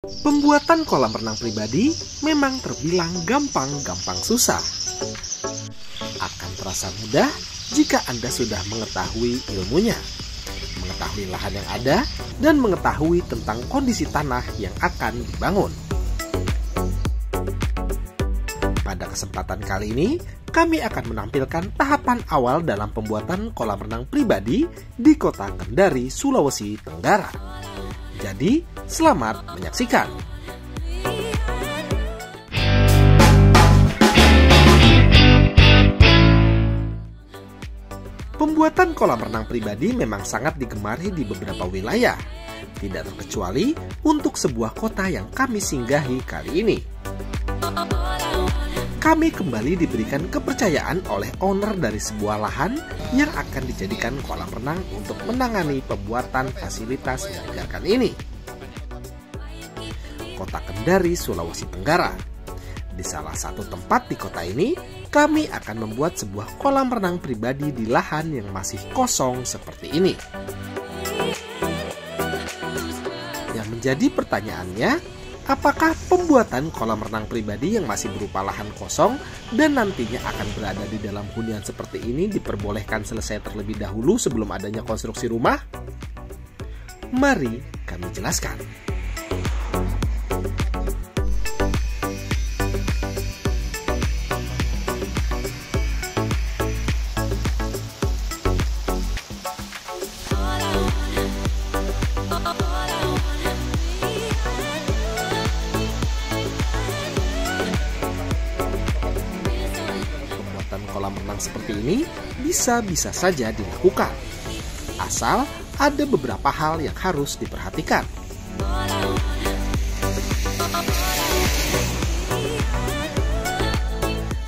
Pembuatan kolam renang pribadi memang terbilang gampang-gampang susah. Akan terasa mudah jika Anda sudah mengetahui ilmunya, mengetahui lahan yang ada, dan mengetahui tentang kondisi tanah yang akan dibangun. Pada kesempatan kali ini, kami akan menampilkan tahapan awal dalam pembuatan kolam renang pribadi di Kota Kendari, Sulawesi Tenggara. Jadi, selamat menyaksikan. Pembuatan kolam renang pribadi memang sangat digemari di beberapa wilayah, tidak terkecuali untuk sebuah kota yang kami singgahi kali ini. Kami kembali diberikan kepercayaan oleh owner dari sebuah lahan yang akan dijadikan kolam renang untuk menangani pembuatan fasilitas menyegarkan ini. Kota Kendari, Sulawesi Tenggara. Di salah satu tempat di kota ini, kami akan membuat sebuah kolam renang pribadi di lahan yang masih kosong seperti ini. Yang menjadi pertanyaannya, apakah pembuatan kolam renang pribadi yang masih berupa lahan kosong dan nantinya akan berada di dalam hunian seperti ini diperbolehkan selesai terlebih dahulu sebelum adanya konstruksi rumah? Mari kami jelaskan. Kolam renang seperti ini bisa saja dilakukan, asal ada beberapa hal yang harus diperhatikan.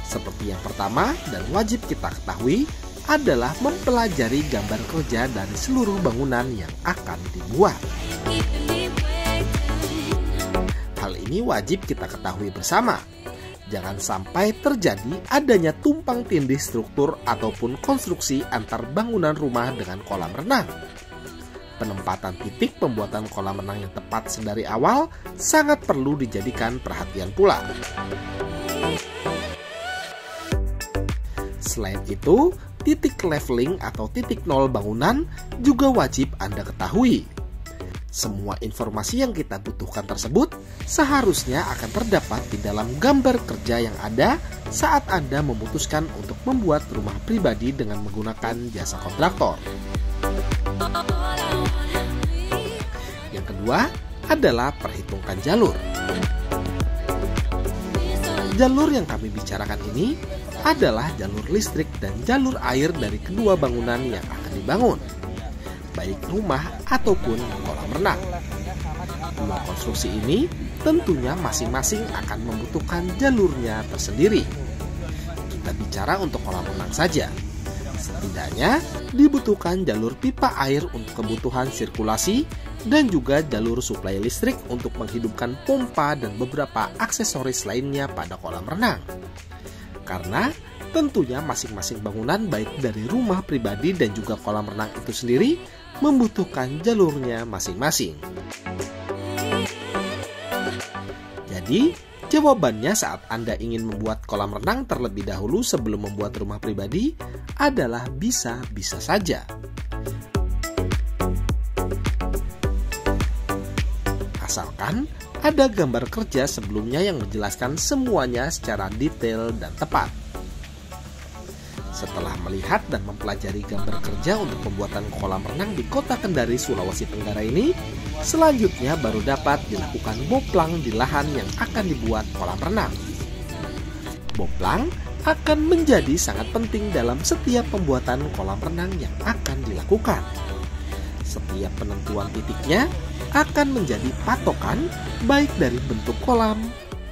Seperti yang pertama dan wajib kita ketahui adalah mempelajari gambar kerja dari seluruh bangunan yang akan dibuat. Hal ini wajib kita ketahui bersama. Jangan sampai terjadi adanya tumpang tindih struktur ataupun konstruksi antar bangunan rumah dengan kolam renang. Penempatan titik pembuatan kolam renang yang tepat sedari awal sangat perlu dijadikan perhatian pula. Selain itu, titik leveling atau titik nol bangunan juga wajib Anda ketahui. Semua informasi yang kita butuhkan tersebut seharusnya akan terdapat di dalam gambar kerja yang ada saat Anda memutuskan untuk membuat rumah pribadi dengan menggunakan jasa kontraktor. Yang kedua adalah perhitungkan jalur. Jalur yang kami bicarakan ini adalah jalur listrik dan jalur air dari kedua bangunan yang akan dibangun, baik rumah ataupun kolam renang. Dua konstruksi ini tentunya masing-masing akan membutuhkan jalurnya tersendiri. Kita bicara untuk kolam renang saja. Setidaknya dibutuhkan jalur pipa air untuk kebutuhan sirkulasi dan juga jalur suplai listrik untuk menghidupkan pompa dan beberapa aksesoris lainnya pada kolam renang. Karena tentunya masing-masing bangunan baik dari rumah pribadi dan juga kolam renang itu sendiri membutuhkan jalurnya masing-masing. Jadi, jawabannya saat Anda ingin membuat kolam renang terlebih dahulu sebelum membuat rumah pribadi adalah bisa-bisa saja. Asalkan ada gambar kerja sebelumnya yang menjelaskan semuanya secara detail dan tepat. Setelah melihat dan mempelajari gambar kerja untuk pembuatan kolam renang di Kota Kendari, Sulawesi Tenggara ini, selanjutnya baru dapat dilakukan boplang di lahan yang akan dibuat kolam renang. Boplang akan menjadi sangat penting dalam setiap pembuatan kolam renang yang akan dilakukan. Setiap penentuan titiknya akan menjadi patokan baik dari bentuk kolam,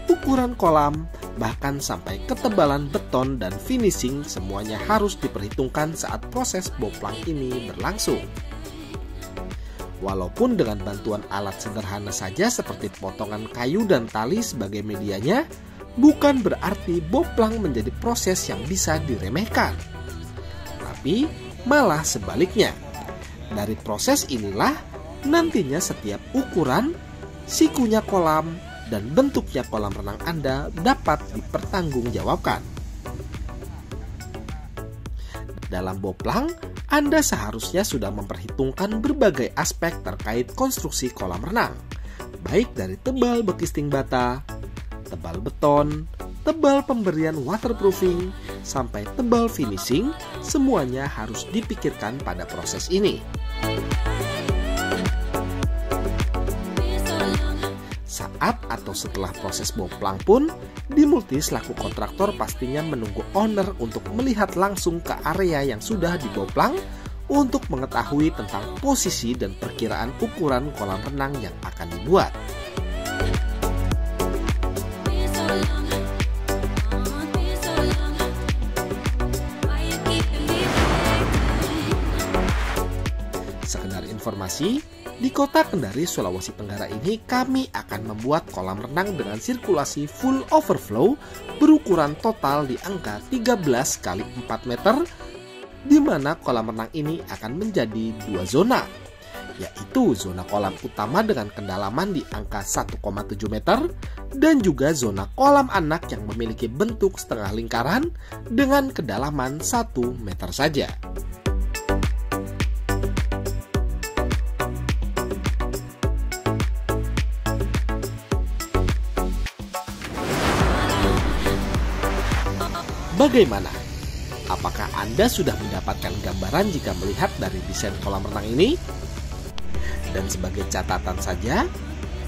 ukuran kolam, bahkan sampai ketebalan beton dan finishing semuanya harus diperhitungkan saat proses boplang ini berlangsung. Walaupun dengan bantuan alat sederhana saja seperti potongan kayu dan tali sebagai medianya, bukan berarti boplang menjadi proses yang bisa diremehkan. Tapi malah sebaliknya. Dari proses inilah nantinya setiap ukuran, sikunya kolam, dan bentuknya kolam renang Anda dapat dipertanggungjawabkan. Dalam Boplang, Anda seharusnya sudah memperhitungkan berbagai aspek terkait konstruksi kolam renang, baik dari tebal bekisting bata, tebal beton, tebal pemberian waterproofing, sampai tebal finishing, semuanya harus dipikirkan pada proses ini. Saat atau setelah proses Boplang pun, Dimulti selaku kontraktor pastinya menunggu owner untuk melihat langsung ke area yang sudah diboplang untuk mengetahui tentang posisi dan perkiraan ukuran kolam renang yang akan dibuat. Sekedar informasi, di kota Kendari, Sulawesi Tenggara ini kami akan membuat kolam renang dengan sirkulasi full overflow berukuran total di angka 13 x 4 meter, di mana kolam renang ini akan menjadi 2 zona, yaitu zona kolam utama dengan kedalaman di angka 1,7 meter dan juga zona kolam anak yang memiliki bentuk setengah lingkaran dengan kedalaman 1 meter saja. Bagaimana? Apakah Anda sudah mendapatkan gambaran jika melihat dari desain kolam renang ini? Dan sebagai catatan saja,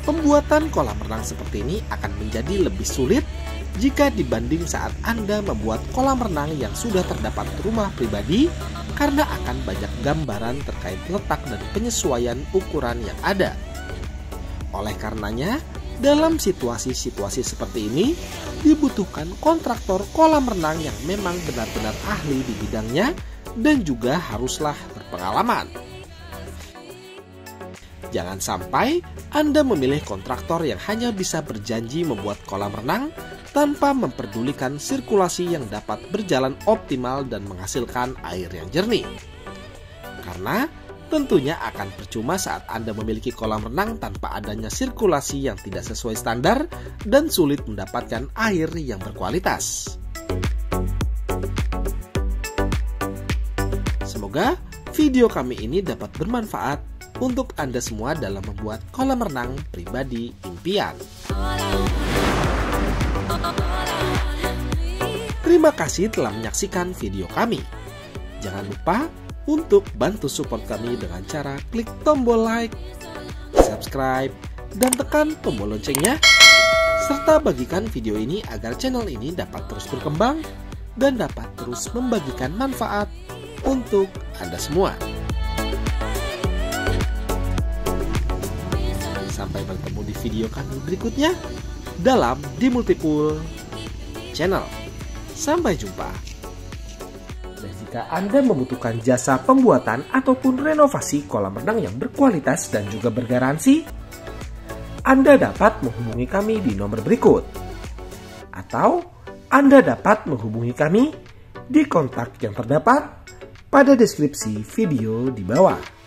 pembuatan kolam renang seperti ini akan menjadi lebih sulit jika dibanding saat Anda membuat kolam renang yang sudah terdapat rumah pribadi, karena akan banyak gambaran terkait letak dan penyesuaian ukuran yang ada. Oleh karenanya, dalam situasi-situasi seperti ini, dibutuhkan kontraktor kolam renang yang memang benar-benar ahli di bidangnya dan juga haruslah berpengalaman. Jangan sampai Anda memilih kontraktor yang hanya bisa berjanji membuat kolam renang tanpa memperdulikan sirkulasi yang dapat berjalan optimal dan menghasilkan air yang jernih. Karena tentunya akan percuma saat Anda memiliki kolam renang tanpa adanya sirkulasi yang tidak sesuai standar dan sulit mendapatkan air yang berkualitas. Semoga video kami ini dapat bermanfaat untuk Anda semua dalam membuat kolam renang pribadi impian. Terima kasih telah menyaksikan video kami. Jangan lupa untuk bantu support kami dengan cara klik tombol like, subscribe, dan tekan tombol loncengnya, serta bagikan video ini agar channel ini dapat terus berkembang dan dapat terus membagikan manfaat untuk Anda semua. Sampai bertemu di video kami berikutnya dalam Dimultipool Channel. Sampai jumpa. Dan jika Anda membutuhkan jasa pembuatan ataupun renovasi kolam renang yang berkualitas dan juga bergaransi, Anda dapat menghubungi kami di nomor berikut. Atau Anda dapat menghubungi kami di kontak yang terdapat pada deskripsi video di bawah.